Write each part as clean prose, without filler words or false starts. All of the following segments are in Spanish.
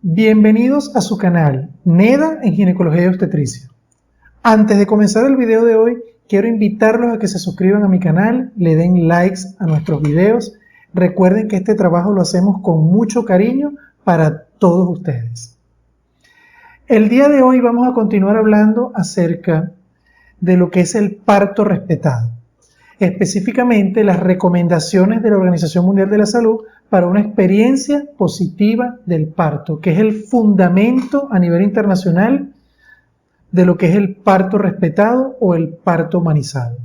Bienvenidos a su canal NEDA en Ginecología y Obstetricia. Antes de comenzar el video de hoy, quiero invitarlos a que se suscriban a mi canal, le den likes a nuestros videos. Recuerden que este trabajo lo hacemos con mucho cariño para todos ustedes. El día de hoy vamos a continuar hablando acerca de lo que es el parto respetado. Específicamente las recomendaciones de la Organización Mundial de la Salud para una experiencia positiva del parto, que es el fundamento a nivel internacional de lo que es el parto respetado o el parto humanizado.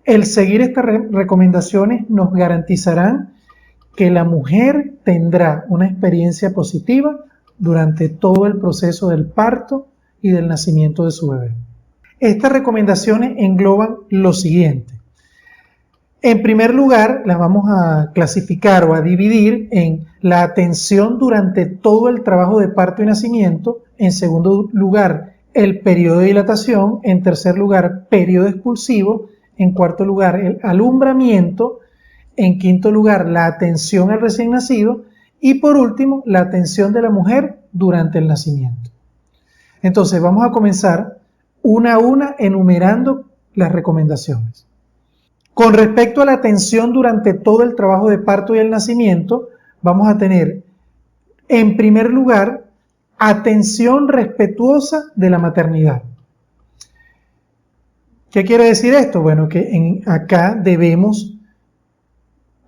El seguir estas recomendaciones nos garantizarán que la mujer tendrá una experiencia positiva durante todo el proceso del parto y del nacimiento de su bebé. Estas recomendaciones engloban lo siguiente. En primer lugar, las vamos a clasificar o a dividir en la atención durante todo el trabajo de parto y nacimiento. En segundo lugar, el periodo de dilatación. En tercer lugar, periodo expulsivo. En cuarto lugar, el alumbramiento. En quinto lugar, la atención al recién nacido. Y por último, la atención de la mujer durante el nacimiento. Entonces, vamos a comenzar una a una enumerando las recomendaciones. Con respecto a la atención durante todo el trabajo de parto y el nacimiento, vamos a tener, en primer lugar, atención respetuosa de la maternidad. ¿Qué quiere decir esto? Bueno, que acá debemos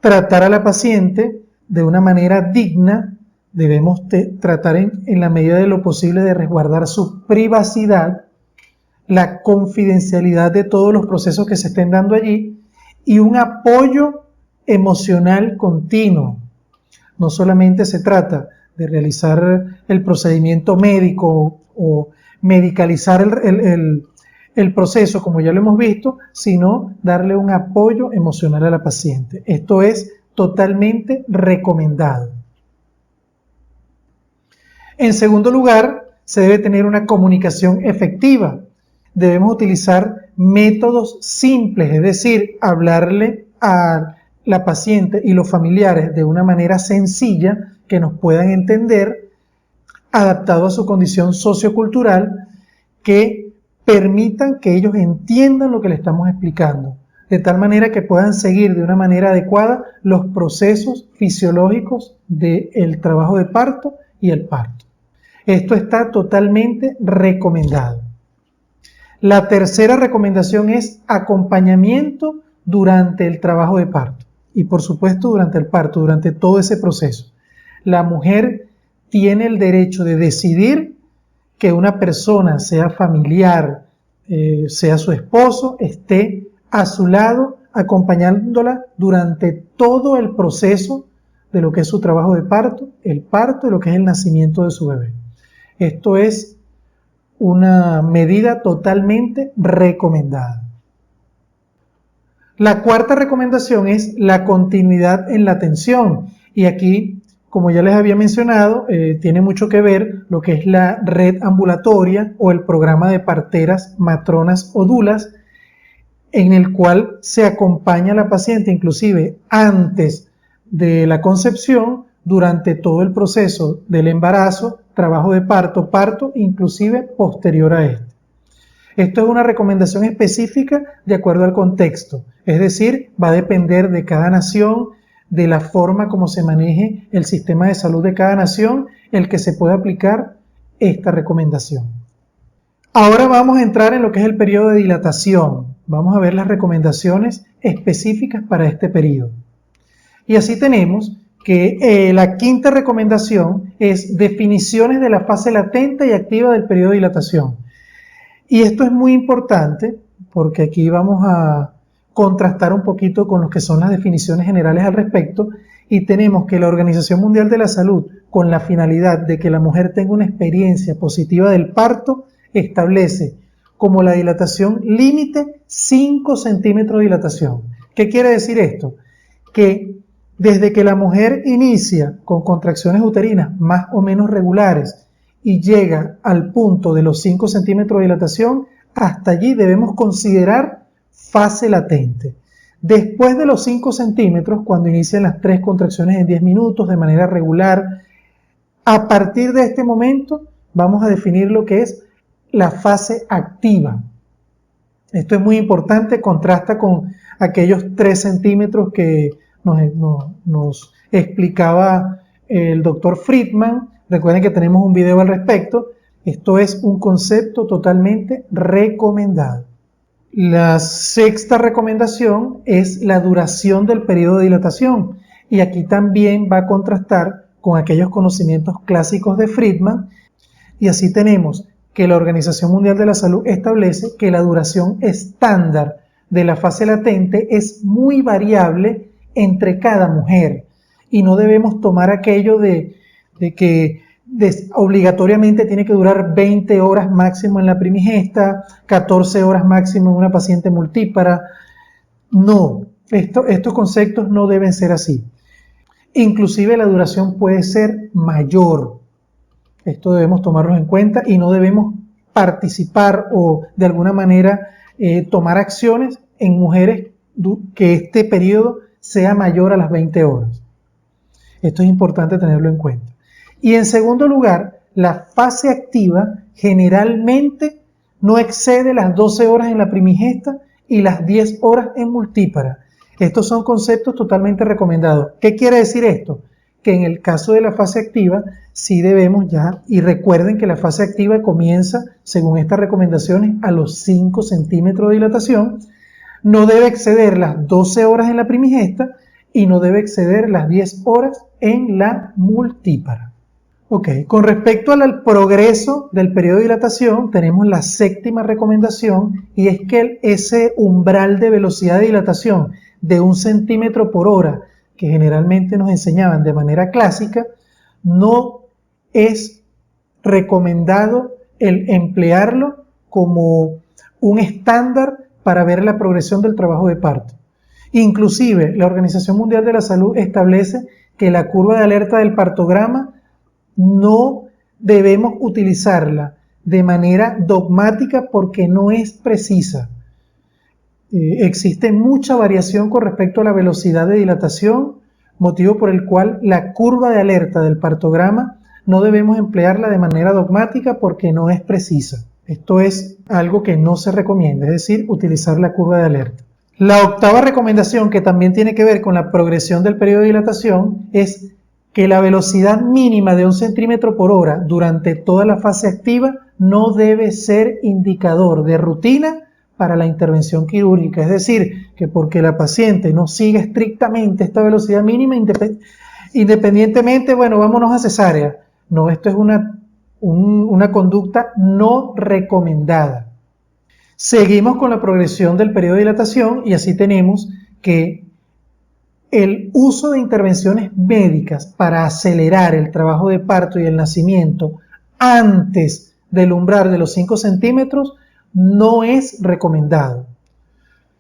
tratar a la paciente de una manera digna, debemos tratar en la medida de lo posible de resguardar su privacidad, la confidencialidad de todos los procesos que se estén dando allí, y un apoyo emocional continuo. No solamente se trata de realizar el procedimiento médico o medicalizar el proceso, como ya lo hemos visto, sino darle un apoyo emocional a la paciente. Esto es totalmente recomendado. En segundo lugar, se debe tener una comunicación efectiva. Debemos utilizar métodos simples, es decir, hablarle a la paciente y los familiares de una manera sencilla que nos puedan entender, adaptado a su condición sociocultural, que permitan que ellos entiendan lo que le estamos explicando, de tal manera que puedan seguir de una manera adecuada los procesos fisiológicos del trabajo de parto y el parto. Esto está totalmente recomendado. La tercera recomendación es acompañamiento durante el trabajo de parto y por supuesto durante el parto, durante todo ese proceso. La mujer tiene el derecho de decidir que una persona, sea familiar, sea su esposo, esté a su lado acompañándola durante todo el proceso de lo que es su trabajo de parto y lo que es el nacimiento de su bebé. Esto es una medida totalmente recomendada. La cuarta recomendación es la continuidad en la atención. Y aquí, como ya les había mencionado, tiene mucho que ver lo que es la red ambulatoria o el programa de parteras, matronas o dulas, en el cual se acompaña a la paciente inclusive antes de la concepción, durante todo el proceso del embarazo, trabajo de parto, inclusive posterior a este. Esto es una recomendación específica de acuerdo al contexto, es decir, va a depender de cada nación, de la forma como se maneje el sistema de salud de cada nación, el que se pueda aplicar esta recomendación. Ahora vamos a entrar en lo que es el periodo de dilatación. Vamos a ver las recomendaciones específicas para este periodo. Y así tenemos que la quinta recomendación es definiciones de la fase latente y activa del periodo de dilatación. Y esto es muy importante porque aquí vamos a contrastar un poquito con lo que son las definiciones generales al respecto, y tenemos que la Organización Mundial de la Salud, con la finalidad de que la mujer tenga una experiencia positiva del parto, establece como la dilatación límite 5 centímetros de dilatación. ¿Qué quiere decir esto? Que desde que la mujer inicia con contracciones uterinas más o menos regulares y llega al punto de los 5 centímetros de dilatación, hasta allí debemos considerar fase latente. Después de los 5 centímetros, cuando inician las 3 contracciones en 10 minutos de manera regular, A partir de este momento vamos a definir lo que es la fase activa. Esto es muy importante, contrasta con aquellos 3 centímetros que nos explicaba el doctor Friedman. Recuerden que tenemos un video al respecto. Esto es un concepto totalmente recomendado. La sexta recomendación es la duración del periodo de dilatación. Y aquí también va a contrastar con aquellos conocimientos clásicos de Friedman. Y así tenemos que la Organización Mundial de la Salud establece que la duración estándar de la fase latente es muy variable entre cada mujer. Y no debemos tomar aquello de que obligatoriamente tiene que durar 20 horas máximo en la primigesta, 14 horas máximo en una paciente multípara. No, estos conceptos no deben ser así. Inclusive la duración puede ser mayor. Esto debemos tomarlo en cuenta y no debemos participar o de alguna manera tomar acciones en mujeres que este periodo sea mayor a las 20 horas. Esto es importante tenerlo en cuenta. Y en segundo lugar, la fase activa generalmente no excede las 12 horas en la primigesta y las 10 horas en multípara. Estos son conceptos totalmente recomendados. ¿Qué quiere decir esto? Que en el caso de la fase activa, sí debemos ya, y recuerden que la fase activa comienza, según estas recomendaciones, a los 5 centímetros de dilatación, no debe exceder las 12 horas en la primigesta y no debe exceder las 10 horas en la multípara. Ok, con respecto al progreso del periodo de dilatación, tenemos la séptima recomendación y es que ese umbral de velocidad de dilatación de 1 centímetro por hora que generalmente nos enseñaban de manera clásica, no es recomendado el emplearlo como un estándar para ver la progresión del trabajo de parto. Inclusive, la Organización Mundial de la Salud establece que la curva de alerta del partograma no debemos utilizarla de manera dogmática porque no es precisa. Existe mucha variación con respecto a la velocidad de dilatación, motivo por el cual la curva de alerta del partograma no debemos emplearla de manera dogmática porque no es precisa. Esto es algo que no se recomienda, es decir, utilizar la curva de alerta. La octava recomendación, que también tiene que ver con la progresión del periodo de dilatación, es que la velocidad mínima de 1 centímetro por hora durante toda la fase activa no debe ser indicador de rutina para la intervención quirúrgica. Es decir, que porque la paciente no siga estrictamente esta velocidad mínima, independientemente, bueno, vámonos a cesárea. No, esto es una conducta no recomendada. Seguimos con la progresión del periodo de dilatación y así tenemos que el uso de intervenciones médicas para acelerar el trabajo de parto y el nacimiento antes del umbral de los 5 centímetros no es recomendado.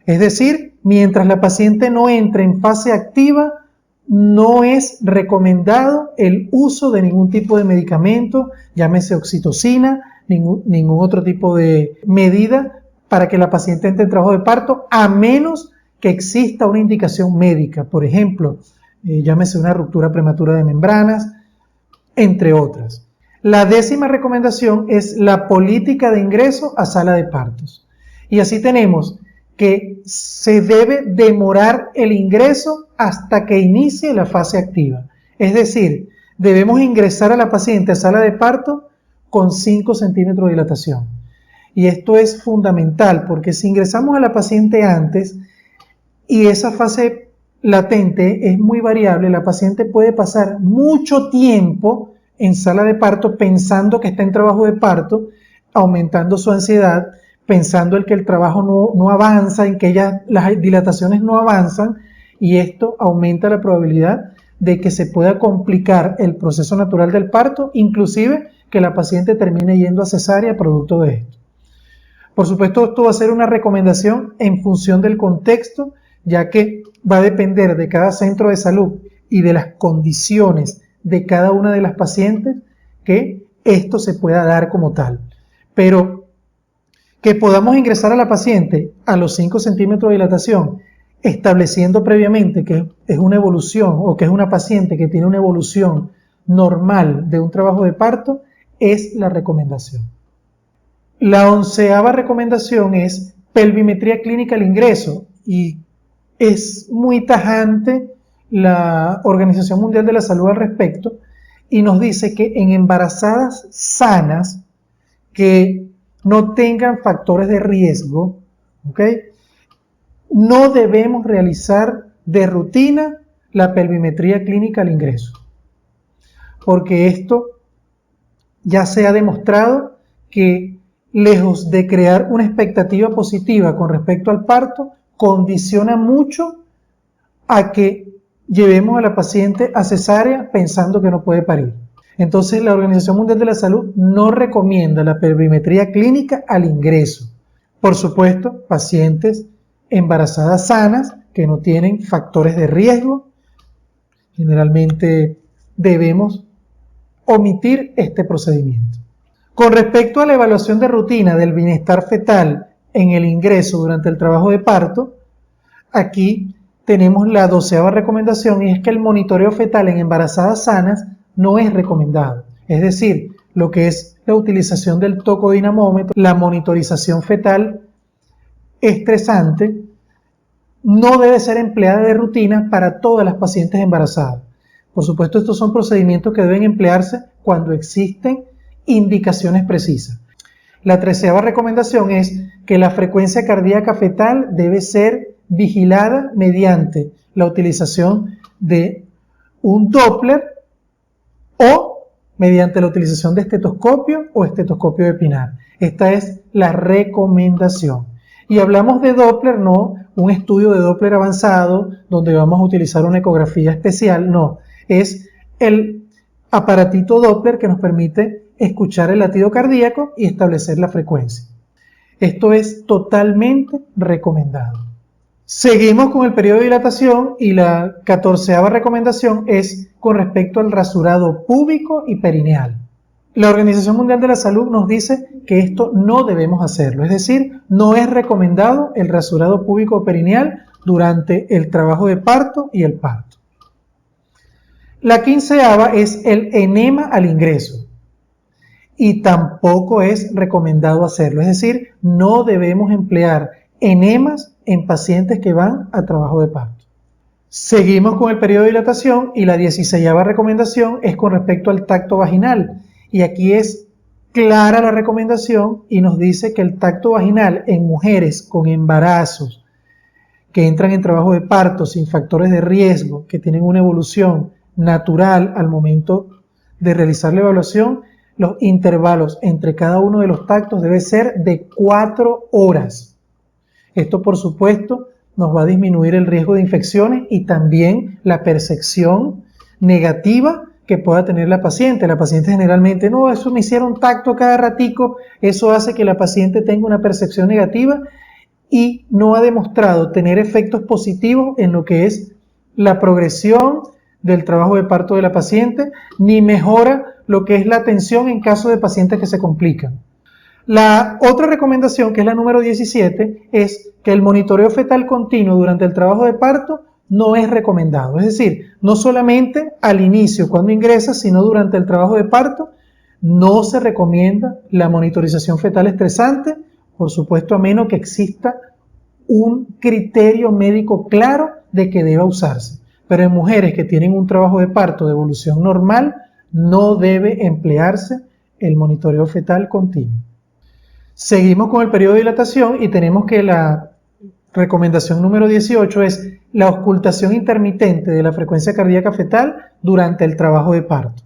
Es decir, mientras la paciente no entre en fase activa, no es recomendado el uso de ningún tipo de medicamento, llámese oxitocina, ningún otro tipo de medida para que la paciente entre en trabajo de parto, a menos que exista una indicación médica, por ejemplo, llámese una ruptura prematura de membranas, entre otras. La 10ª recomendación es la política de ingreso a sala de partos. Y así tenemos que se debe demorar el ingreso hasta que inicie la fase activa. Es decir, debemos ingresar a la paciente a sala de parto con 5 centímetros de dilatación. Y esto es fundamental porque si ingresamos a la paciente antes y esa fase latente es muy variable, la paciente puede pasar mucho tiempo en sala de parto pensando que está en trabajo de parto, aumentando su ansiedad, pensando en que el trabajo no avanza, en que las dilataciones no avanzan, y esto aumenta la probabilidad de que se pueda complicar el proceso natural del parto, inclusive que la paciente termine yendo a cesárea producto de esto. Por supuesto, esto va a ser una recomendación en función del contexto, ya que va a depender de cada centro de salud y de las condiciones de cada una de las pacientes que esto se pueda dar como tal. Pero que podamos ingresar a la paciente a los 5 centímetros de dilatación, estableciendo previamente que es una evolución o que es una paciente que tiene una evolución normal de un trabajo de parto es la recomendación. La 11ª recomendación es pelvimetría clínica al ingreso, y es muy tajante la Organización Mundial de la Salud al respecto, y nos dice que en embarazadas sanas que no tengan factores de riesgo, no debemos realizar de rutina la pelvimetría clínica al ingreso, porque esto ya se ha demostrado que, lejos de crear una expectativa positiva con respecto al parto, condiciona mucho a que llevemos a la paciente a cesárea pensando que no puede parir. Entonces, la Organización Mundial de la Salud no recomienda la pelvimetría clínica al ingreso. Por supuesto, pacientes embarazadas sanas que no tienen factores de riesgo, generalmente debemos omitir este procedimiento. Con respecto a la evaluación de rutina del bienestar fetal en el ingreso durante el trabajo de parto, aquí tenemos la 12ª recomendación, y es que el monitoreo fetal en embarazadas sanas no es recomendado. Es decir, lo que es la utilización del tocodinamómetro, la monitorización fetal estresante, no debe ser empleada de rutina para todas las pacientes embarazadas. Por supuesto, estos son procedimientos que deben emplearse cuando existen indicaciones precisas. La 13ª recomendación es que la frecuencia cardíaca fetal debe ser vigilada mediante la utilización de un Doppler o mediante la utilización de estetoscopio o estetoscopio de Pinar. Esta es la recomendación. Y hablamos de Doppler, no un estudio de Doppler avanzado donde vamos a utilizar una ecografía especial, no. Es el aparatito Doppler que nos permite escuchar el latido cardíaco y establecer la frecuencia. Esto es totalmente recomendado. Seguimos con el periodo de dilatación, y la 14ª recomendación es con respecto al rasurado púbico y perineal. La Organización Mundial de la Salud nos dice que esto no debemos hacerlo, es decir, no es recomendado el rasurado púbico o perineal durante el trabajo de parto y el parto. La 15ª es el enema al ingreso, y tampoco es recomendado hacerlo, es decir, no debemos emplear enemas en pacientes que van a trabajo de parto. Seguimos con el periodo de dilatación, y la 16ª recomendación es con respecto al tacto vaginal, y aquí es clara la recomendación y nos dice que el tacto vaginal en mujeres con embarazos que entran en trabajo de parto sin factores de riesgo, que tienen una evolución natural al momento de realizar la evaluación, los intervalos entre cada uno de los tactos debe ser de 4 horas. Esto, por supuesto, nos va a disminuir el riesgo de infecciones y también la percepción negativa que pueda tener la paciente. La paciente generalmente, no, eso me hicieron tacto cada ratico, eso hace que la paciente tenga una percepción negativa y no ha demostrado tener efectos positivos en lo que es la progresión del trabajo de parto de la paciente, ni mejora lo que es la atención en caso de pacientes que se complican. La otra recomendación, que es la número 17, es que el monitoreo fetal continuo durante el trabajo de parto no es recomendado. Es decir, no solamente al inicio cuando ingresa, sino durante el trabajo de parto no se recomienda la monitorización fetal estresante, por supuesto a menos que exista un criterio médico claro de que deba usarse. Pero en mujeres que tienen un trabajo de parto de evolución normal, no debe emplearse el monitoreo fetal continuo. Seguimos con el periodo de dilatación y tenemos que la recomendación número 18 es la auscultación intermitente de la frecuencia cardíaca fetal durante el trabajo de parto.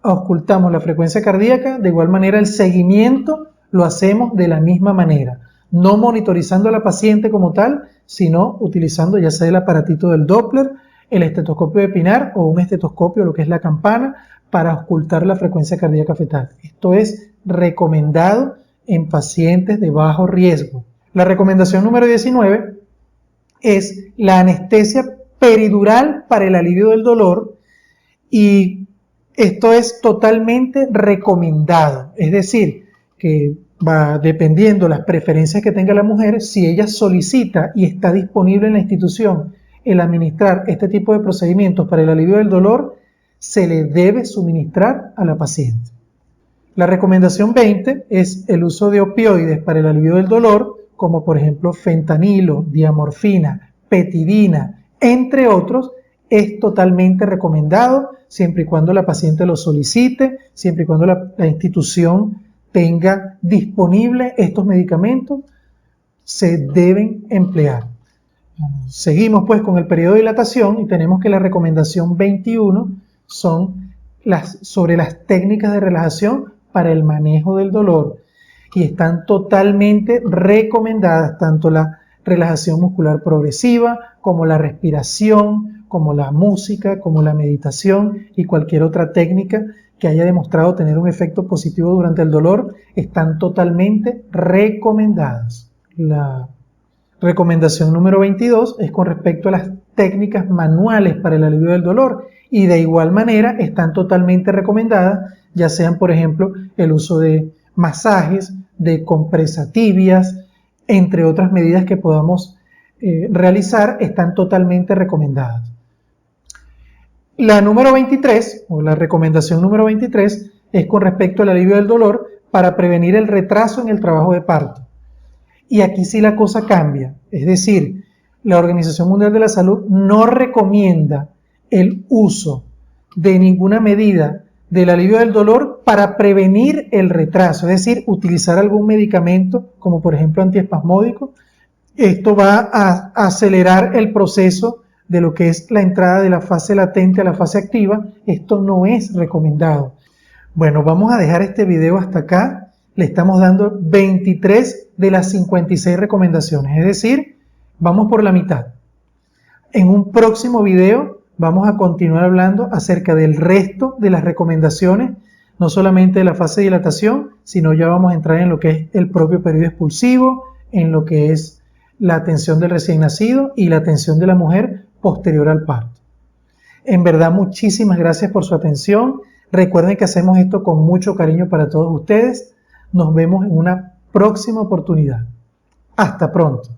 Auscultamos la frecuencia cardíaca, de igual manera el seguimiento lo hacemos de la misma manera, no monitorizando a la paciente como tal, sino utilizando ya sea el aparatito del Doppler, el estetoscopio de Pinar o un estetoscopio, lo que es la campana, para auscultar la frecuencia cardíaca fetal. Esto es recomendado en pacientes de bajo riesgo. La recomendación número 19 es la anestesia peridural para el alivio del dolor, y esto es totalmente recomendado, es decir, que va dependiendo las preferencias que tenga la mujer, si ella solicita y está disponible en la institución el administrar este tipo de procedimientos para el alivio del dolor, se le debe suministrar a la paciente. La recomendación 20 es el uso de opioides para el alivio del dolor, como por ejemplo fentanilo, diamorfina, petidina, entre otros. Es totalmente recomendado siempre y cuando la paciente lo solicite, siempre y cuando la institución tenga disponible estos medicamentos, se deben emplear. Seguimos pues con el periodo de dilatación y tenemos que la recomendación 21 son sobre las técnicas de relajación para el manejo del dolor, y están totalmente recomendadas tanto la relajación muscular progresiva como la respiración, como la música, como la meditación y cualquier otra técnica que haya demostrado tener un efecto positivo durante el dolor, están totalmente recomendadas. La recomendación número 22 es con respecto a las técnicas manuales para el alivio del dolor, y de igual manera están totalmente recomendadas, ya sean por ejemplo el uso de masajes, de compresas tibias, entre otras medidas que podamos realizar, están totalmente recomendadas. La número 23, o la recomendación número 23, es con respecto al alivio del dolor para prevenir el retraso en el trabajo de parto. Y aquí sí la cosa cambia, es decir, la Organización Mundial de la Salud no recomienda el uso de ninguna medida del alivio del dolor para prevenir el retraso, es decir, utilizar algún medicamento como por ejemplo antiespasmódico. Esto va a acelerar el proceso de lo que es la entrada de la fase latente a la fase activa. Esto no es recomendado. Bueno, vamos a dejar este video hasta acá. Le estamos dando 23 de las 56 recomendaciones, es decir, vamos por la mitad. En un próximo video vamos a continuar hablando acerca del resto de las recomendaciones, no solamente de la fase de dilatación, sino ya vamos a entrar en lo que es el propio periodo expulsivo, en lo que es la atención del recién nacido y la atención de la mujer posterior al parto. En verdad, muchísimas gracias por su atención. Recuerden que hacemos esto con mucho cariño para todos ustedes. Nos vemos en una próxima oportunidad. Hasta pronto.